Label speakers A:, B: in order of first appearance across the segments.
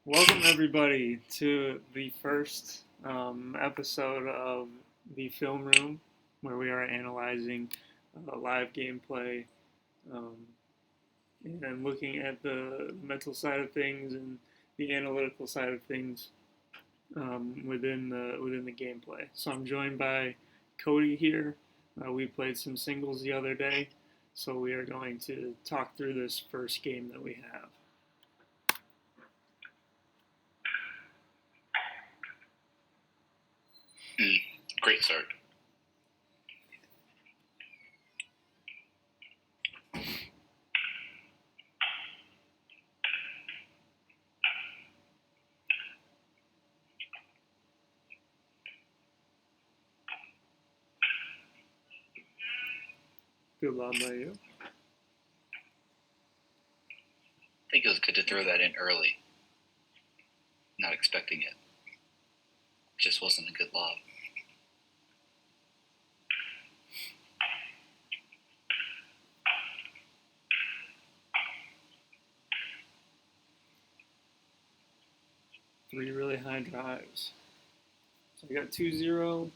A: Welcome, everybody, to the first episode of the Film Room, where we are analyzing live gameplay um, and looking at the mental side of things and the analytical side of things within the gameplay. So I'm joined by Cody here. We played some singles the other day, so we are going to talk through this first game that we have.
B: Great start.
A: Good lob by you.
B: I think it was good to throw that in early. Not expecting it. Just wasn't a good lob.
A: Three really high drives. So I got 2-0.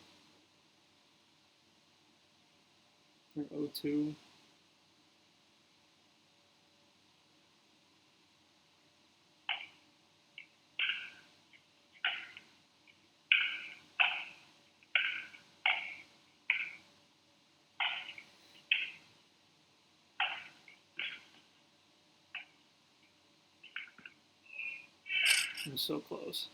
A: Or 0-2. I'm so close.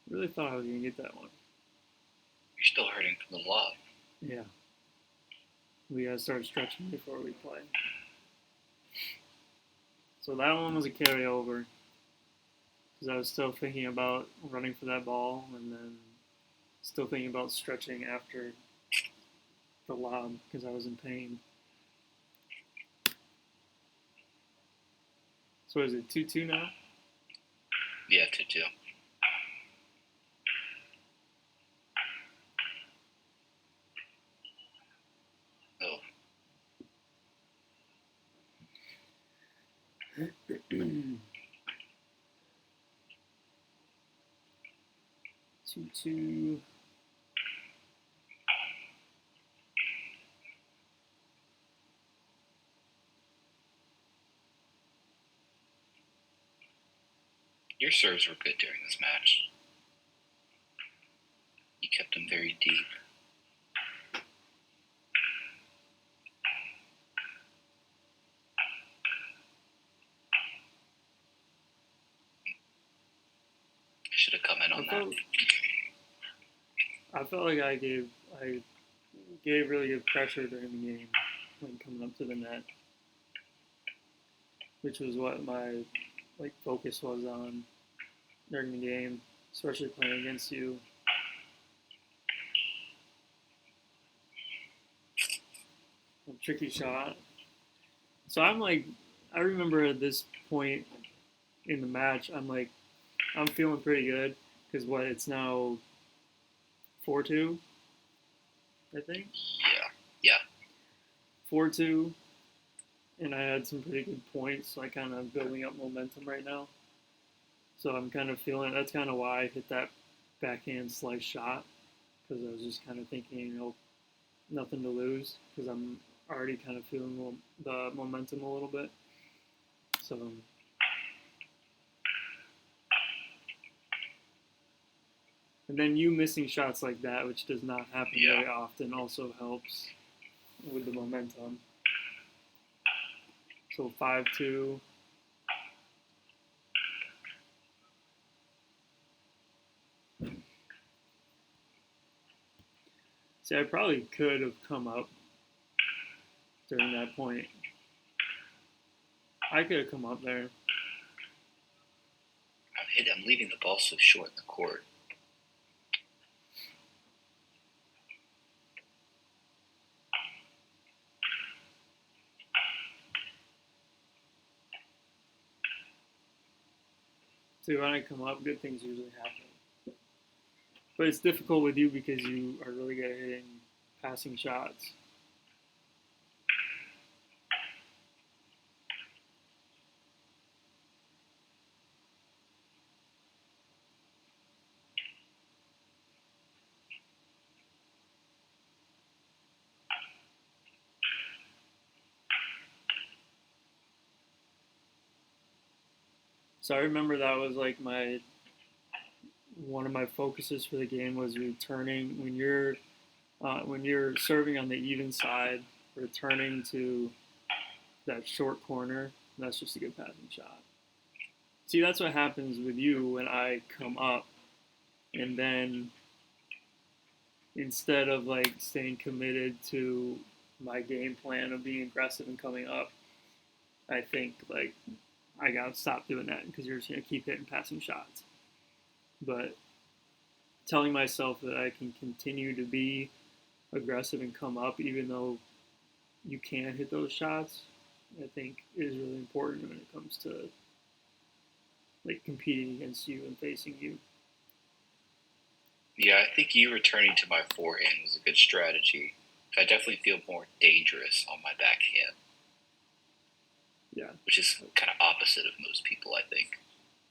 A: Really thought I was going to get that one.
B: You're still hurting from the lob.
A: Yeah. We got to start stretching before we play. So that one was a carryover. Because I was still thinking about running for that ball and then still thinking about stretching after the lob because I was in pain. So is it 2-2 now?
B: Yeah, 2-2. Oh.
A: Two.
B: Your serves were good during this match. You kept them very deep. I should have come in on that.
A: I felt like I gave really good pressure during the game when coming up to the net, which was what my focus was on during the game, especially playing against you. A tricky shot. So I remember at this point in the match, I'm feeling pretty good because it's now 4-2, I think.
B: Yeah.
A: 4-2, and I had some pretty good points, so I kind of building up momentum right now. So I'm kind of feeling that's kind of why I hit that backhand slice shot because I was just kind of thinking, nothing to lose because I'm already kind of feeling the momentum a little bit. So. And then you missing shots like that, which does not happen very often, also helps with the momentum. So 5-2. See, I probably could have come up during that point. I could have come up there.
B: I'm leaving the ball so short in the court.
A: See, when I come up, good things usually happen. But it's difficult with you because you are really good at hitting passing shots. So I remember that was like my one of my focuses for the game was returning when you're serving on the even side, returning to that short corner. That's just a good passing shot. See, that's what happens with you when I come up, and then instead of like staying committed to my game plan of being aggressive and coming up, I think like I gotta stop doing that because you're just gonna keep hitting passing shots. But telling myself that I can continue to be aggressive and come up, even though you can hit those shots, I think is really important when it comes to like competing against you and facing you.
B: Yeah, I think you returning to my forehand was a good strategy. I definitely feel more dangerous on my backhand.
A: Yeah.
B: Which is kind of opposite of most people, I think.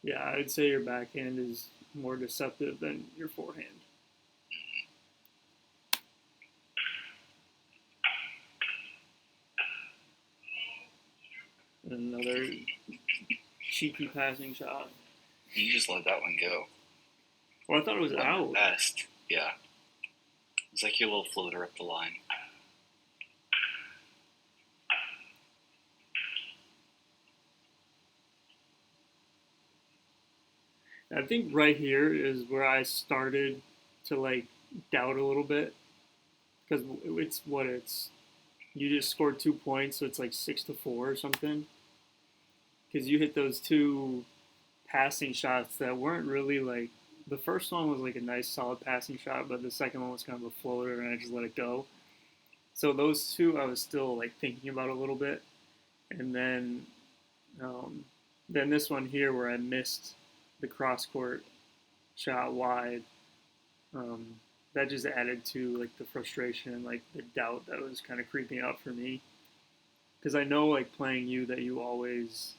A: Yeah, I'd say your backhand is more deceptive than your forehand. And another cheeky passing shot.
B: You just let that one go.
A: Well, I thought it was out.
B: Best. Yeah. It's like your little floater up the line.
A: I think right here is where I started to like doubt a little bit because it's you just scored 2 points, so it's like 6-4 or something. Because you hit those two passing shots that weren't really like the first one was like a nice solid passing shot, but the second one was kind of a floater, and I just let it go. So those two I was still like thinking about a little bit, and um, then this one here where I missed the cross court shot wide. Um, that just added to like the frustration and like the doubt that was kind of creeping up for me because I know like playing you that you always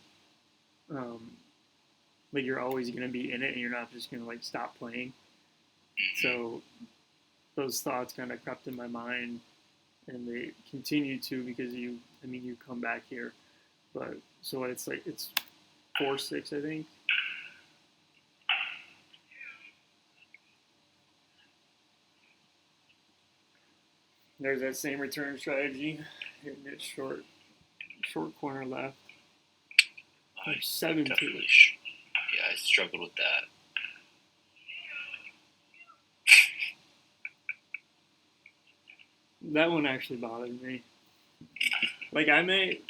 A: um, like you're always going to be in it and you're not just going to like stop playing. So those thoughts kind of crept in my mind and they continue to because you come back here, but so it's like it's 4-6 I think. There's that same return strategy, hitting it short corner left. 7-2.
B: Yeah, I struggled with that.
A: That one actually bothered me. Like I may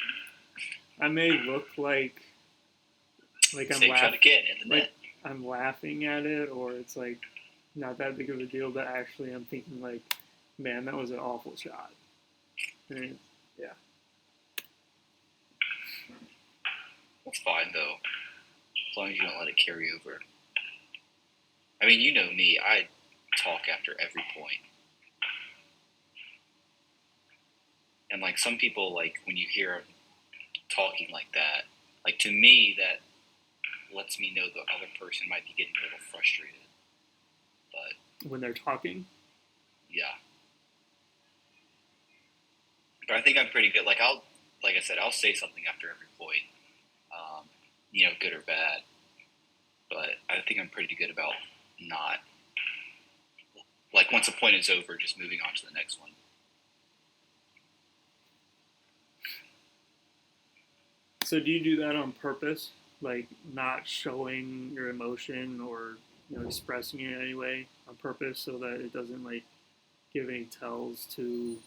A: look like I'm
B: laughing,
A: I'm laughing at it, or it's like not that big of a deal, but actually I'm thinking like, man, that was an awful shot. And yeah.
B: That's fine though, as long as you don't let it carry over. I mean, you know me, I talk after every point. And like some people, like when you hear them talking like that, like to me, that lets me know the other person might be getting a little frustrated. But
A: when they're talking,
B: yeah. But I think I'm pretty good. Like I said, I'll say something after every point, good or bad. But I think I'm pretty good about not, like once a point is over, just moving on to the next one.
A: So do you do that on purpose, like not showing your emotion or expressing it in any way on purpose, so that it doesn't like give any tells to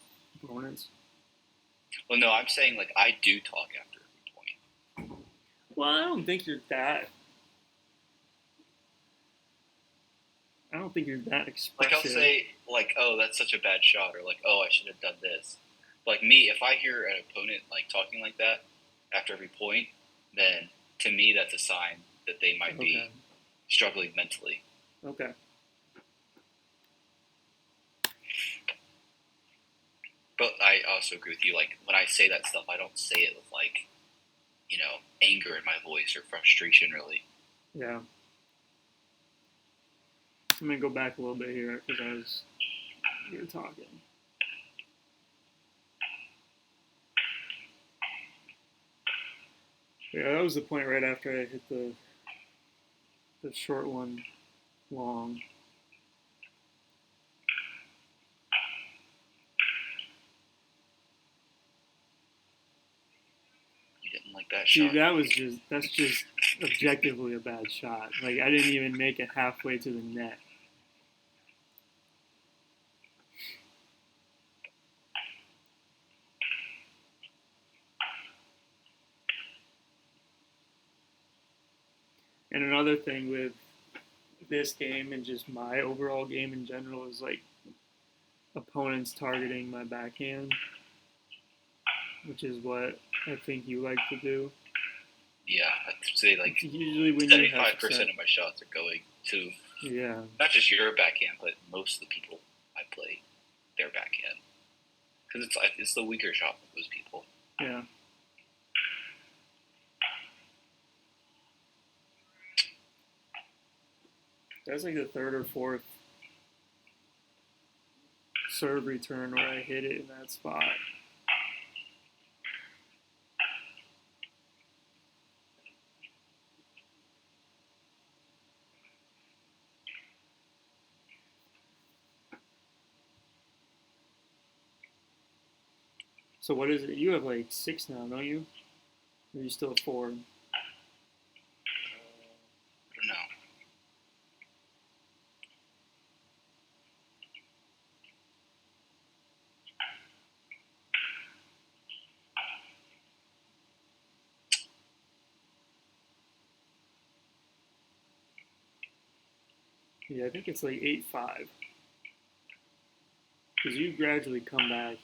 A: opponents?
B: Well, no, I'm saying like I do talk after every point.
A: Well, I don't think you're that. I don't think you're that expressive.
B: Like I'll say like, "Oh, that's such a bad shot," or like, "Oh, I should have done this." Like me, if I hear an opponent like talking like that after every point, then to me that's a sign that they might be struggling mentally.
A: Okay.
B: But I also agree with you. Like when I say that stuff, I don't say it with like, anger in my voice or frustration. Really.
A: Yeah. I'm gonna go back a little bit here because you were talking. Yeah, that was the point right after I hit the the short one long.
B: You didn't like that
A: See,
B: shot.
A: that's just objectively a bad shot. Like I didn't even make it halfway to the net. And another thing with this game and just my overall game in general is like opponents targeting my backhand, which is what I think you like to do.
B: Yeah, I'd say like
A: usually when
B: 75% of my shots are going to not just your backhand, but most of the people I play their backhand, because it's the weaker shot for those people.
A: Yeah. That's like the third or fourth serve return where I hit it in that spot. So what is it? You have like 6 now, don't you? Or are you still at 4?
B: I don't know.
A: Yeah, I think it's like 8-5. Because you gradually come back.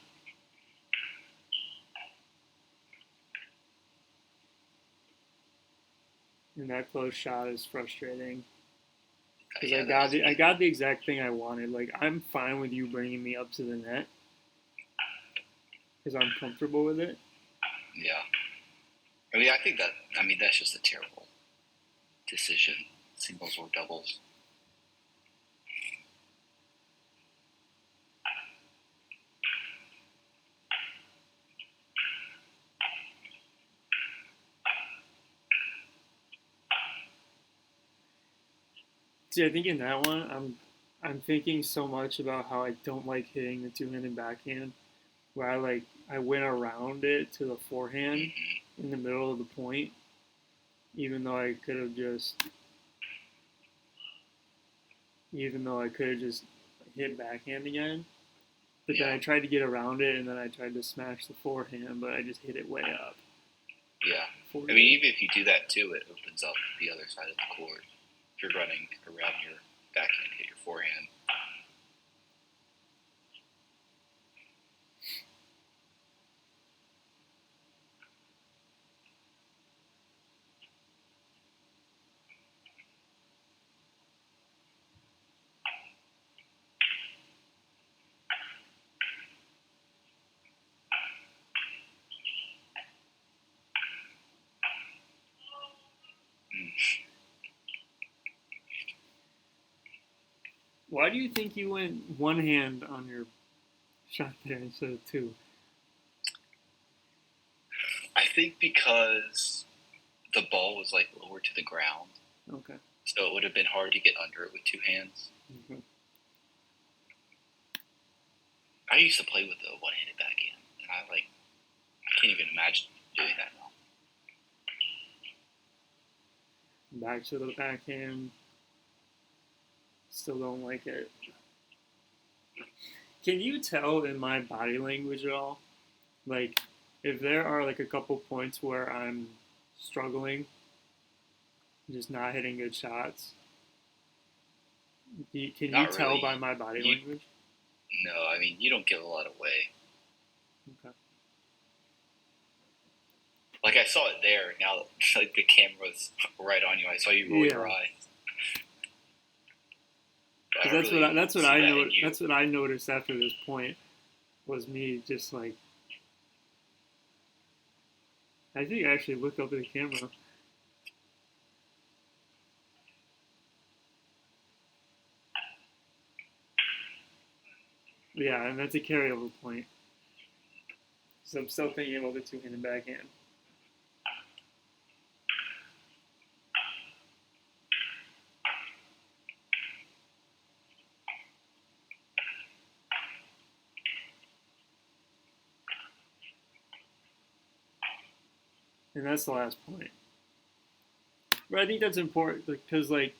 A: And that close shot is frustrating. Because I got the exact thing I wanted. Like, I'm fine with you bringing me up to the net. Because I'm comfortable with it.
B: Yeah. I mean, that's just a terrible decision. Singles or doubles.
A: See, I think in that one, I'm thinking so much about how I don't like hitting the two-handed backhand, where I went around it to the forehand in the middle of the point, even though I could have just hit backhand again. But then I tried to get around it, and then I tried to smash the forehand, but I just hit it way up.
B: Yeah. I mean, even if you do that too, it opens up the other side of the court. If you're running around your backhand, hit your forehand.
A: Why do you think you went one hand on your shot there instead of 2?
B: I think because the ball was like lower to the ground.
A: Okay.
B: So it would have been hard to get under it with 2 hands.
A: Mm-hmm.
B: I used to play with the one-handed backhand, and I can't even imagine doing that now.
A: Back to the backhand. Still don't like it. Can you tell in my body language at all? Like, if there are like a couple points where I'm struggling, just not hitting good shots, can you tell
B: really.
A: by my body language?
B: No, I mean, you don't give a lot away.
A: Okay.
B: Like, I saw it there. Now, like, the camera's right on you. I saw you roll your eyes.
A: That's what I noticed after this point was me just like. I think I actually looked up at the camera. Yeah, and that's a carryover point. So I'm still thinking about the two-handed backhand. and that's the last point. But I think that's important because, like,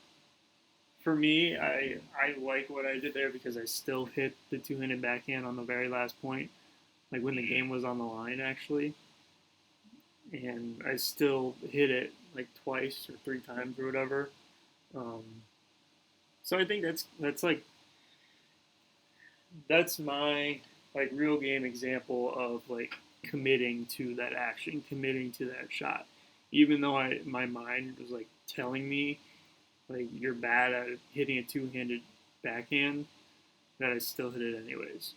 A: for me, I like what I did there because I still hit the two-handed backhand on the very last point, like when the game was on the line, actually, and I still hit it like twice or three times or whatever. Um, so I think that's my like real game example of like committing to that action, committing to that shot, even though my mind was like telling me like you're bad at hitting a two-handed backhand, that I still hit it anyways.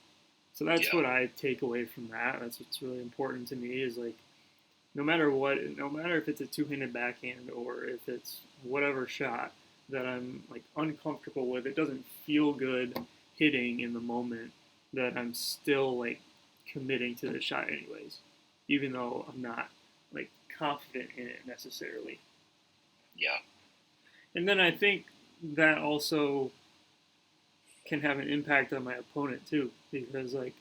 A: So that's
B: Yeah,
A: what I take away from that. That's what's really important to me is like no matter what, no matter if it's a two-handed backhand or if it's whatever shot that I'm like uncomfortable with, it doesn't feel good hitting in the moment, that I'm still like committing to the shot anyways, even though I'm not like confident in it necessarily.
B: yeah,
A: And then I think that also can have an impact on my opponent too, because like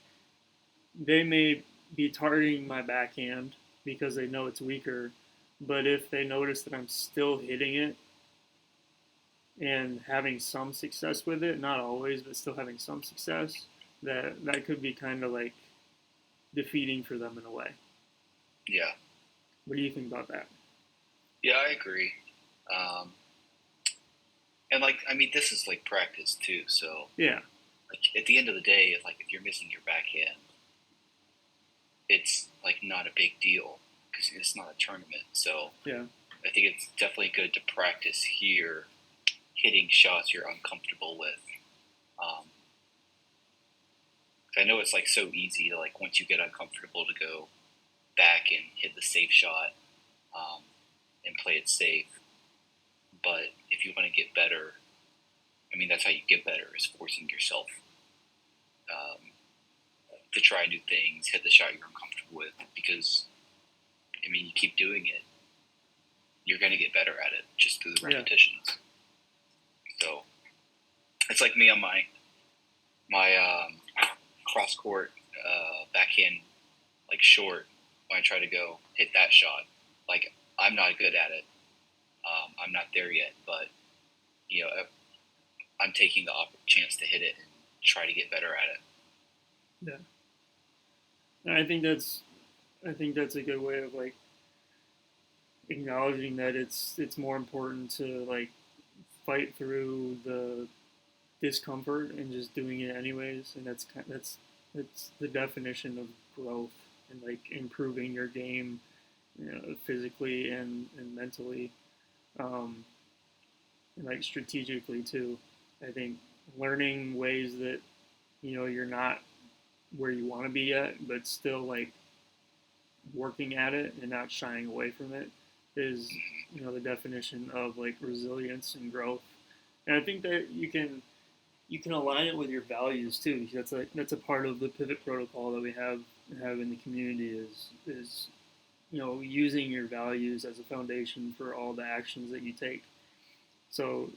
A: they may be targeting my backhand because they know it's weaker, but if they notice that I'm still hitting it and having some success with it, not always, but still having some success, that could be kind of like defeating for them in a way.
B: yeah,
A: What do you think about that?
B: yeah. I agree. Um, and like, I mean, this is like practice too. So,
A: Yeah,
B: like, at the end of the day, if you're missing your backhand, it's like not a big deal because it's not a tournament. So,
A: yeah,
B: I think it's definitely good to practice here, hitting shots you're uncomfortable with. Um, I know it's like so easy to like once you get uncomfortable to go back and hit the safe shot um, and play it safe. But if you want to get better, I mean that's how you get better is forcing yourself um, to try new things, hit the shot you're uncomfortable with. Because I mean you keep doing it, you're going to get better at it just through the
A: yeah,
B: repetitions. So it's like me on my cross court backhand like short when I try to go hit that shot. Like I'm not good at it. I'm not there yet, but you know I'm taking the chance to hit it and try to get better at it.
A: yeah. And I think that's a good way of like acknowledging that it's more important to like fight through the discomfort and just doing it anyways, and that's the definition of growth and like improving your game, physically and mentally, um, and like strategically too. I think learning ways that you're not where you want to be yet, but still like working at it and not shying away from it is the definition of like resilience and growth. And I think that you can align it with your values too. That's a part of the pivot protocol that we have in the community is using your values as a foundation for all the actions that you take. So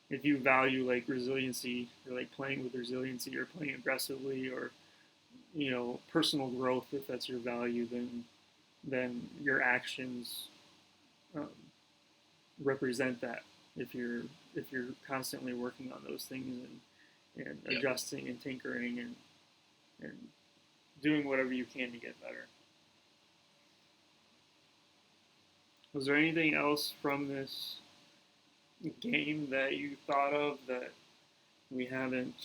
A: if you value like resiliency or like playing with resiliency or playing aggressively or personal growth, if that's your value, then your actions um, represent that. If you're constantly working on those things and
B: Yep.
A: adjusting and tinkering and doing whatever you can to get better. Was there anything else from this game that you thought of that we haven't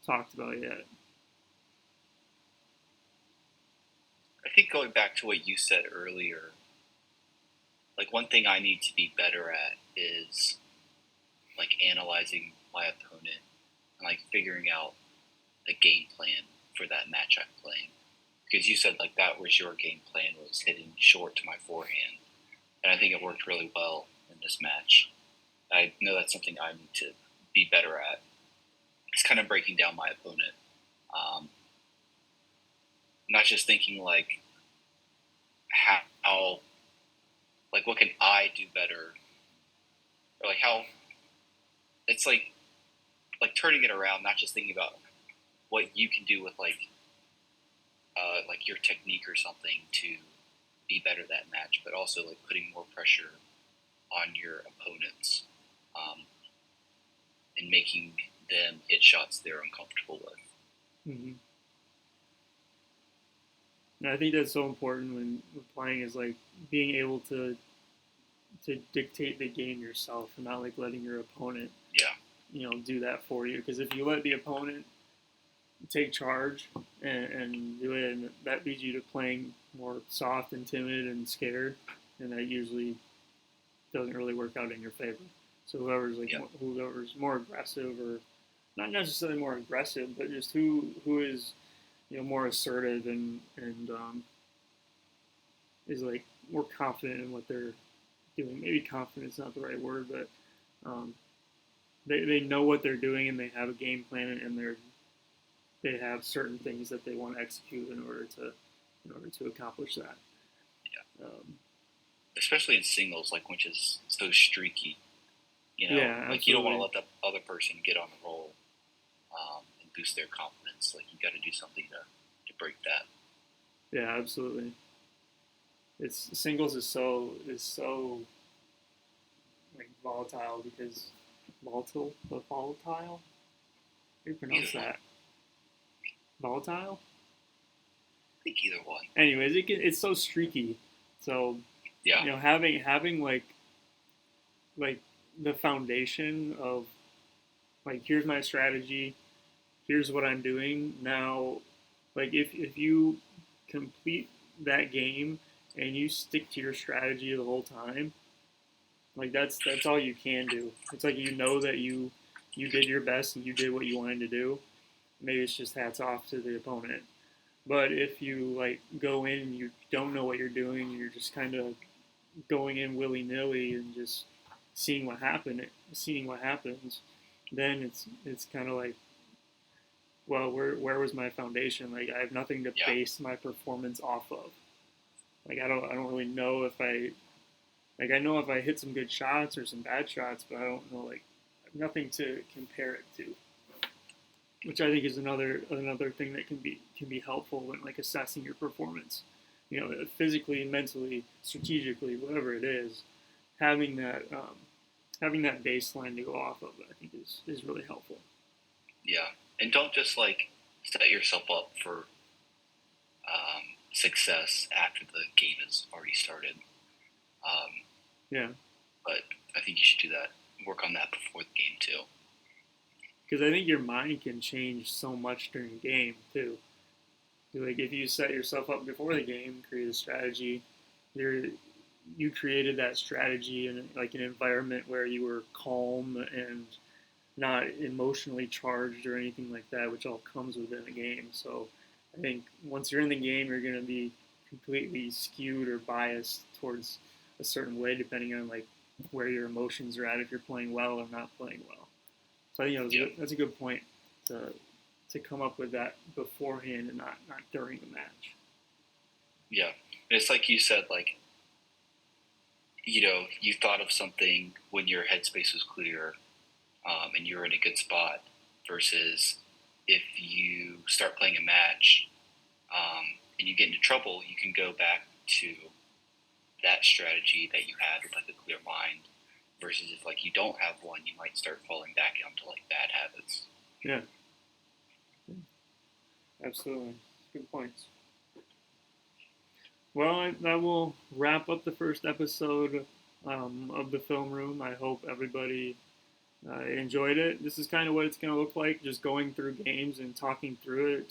A: talked about yet?
B: I think going back to what you said earlier, like one thing I need to be better at is like analyzing my opponent and like figuring out the game plan for that match I'm playing. Because you said like that was your game plan was hitting short to my forehand, and I think it worked really well in this match. I know that's something I need to be better at. It's kind of breaking down my opponent, um, not just thinking like how like what can I do better, or like how it's like turning it around, not just thinking about what you can do with like your technique or something to be better that match, but also like putting more pressure on your opponents, um, and making them hit shots they're uncomfortable with.
A: Mm-hmm. And I think that's so important when playing, is like being able to dictate the game yourself and not like letting your opponent do that for you. Because if you let the opponent take charge and do it, and that leads you to playing more soft and timid and scared, and that usually doesn't really work out in your favor. So whoever's more aggressive, or not necessarily more aggressive, but just who is more assertive and is like more confident in what they're doing. Maybe confident is not the right word, but um, they know what they're doing, and they have a game plan, and they have certain things that they want to execute in order to accomplish that.
B: Especially in singles, like, which is so streaky. Like, you don't want to let the other person get on the roll and boost their confidence. Like, you got to do something to break that.
A: Yeah, absolutely. Singles is so like volatile, because volatile. How do you pronounce that? Volatile?
B: I think either one.
A: Anyways, it's so streaky. So having like the foundation of like, here's my strategy, here's what I'm doing now. Like, if you complete that game and you stick to your strategy the whole time, like that's all you can do. It's like, that you did your best and you did what you wanted to do. Maybe it's just hats off to the opponent. But if you like go in and you don't know what you're doing, you're just kind of going in willy nilly and just seeing what happens, then it's kind of like, well, where was my foundation? Like, I have nothing to base my performance off of. Like, I don't really know if I know if I hit some good shots or some bad shots, but I don't know, like, nothing to compare it to. Which I think is another thing that can be helpful when like assessing your performance. Physically, mentally, strategically, whatever it is, having that baseline to go off of, I think is really helpful.
B: Yeah, and don't just like set yourself up for success after the game has already started.
A: Yeah.
B: But I think you should do that. Work on that before the game too.
A: Because I think your mind can change so much during the game too. Like, if you set yourself up before the game, create a strategy, you created that strategy in like an environment where you were calm and not emotionally charged or anything like that, which all comes within a game. So I think once you're in the game, you're going to be completely skewed or biased towards a certain way, depending on like where your emotions are at, if you're playing well or not playing well. So I think that's a good point to come up with that beforehand and not during the match.
B: Yeah, it's like you said, like, you thought of something when your headspace was clear, and you're in a good spot, versus if you start playing a match and you get into trouble, you can go back to that strategy that you had with like a clear mind, versus if like you don't have one, you might start falling back into like bad habits.
A: Yeah, absolutely, good points. Well, that will wrap up the first episode of the film room. I hope everybody enjoyed it. This is kind of what it's going to look like, just going through games and talking through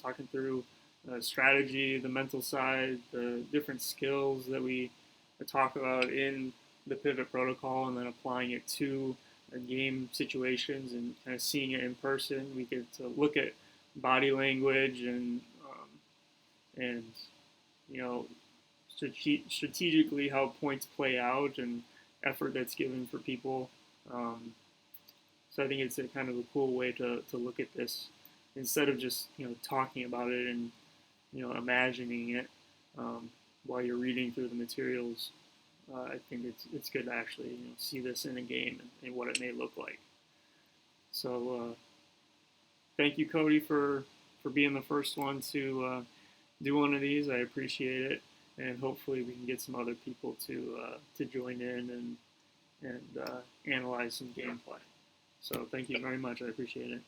A: strategy, the mental side, the different skills that we talk about in the pivot protocol, and then applying it to game situations and kind of seeing it in person. We get to look at body language and you know strategically how points play out and effort that's given for people. So I think it's a kind of a cool way to look at this, instead of just talking about it and imagining it while you're reading through the materials. I think it's good to actually see this in a game and what it may look like. So thank you, Cody, for being the first one to do one of these. I appreciate it, and hopefully we can get some other people to join in and analyze some gameplay. So thank you very much. I appreciate it.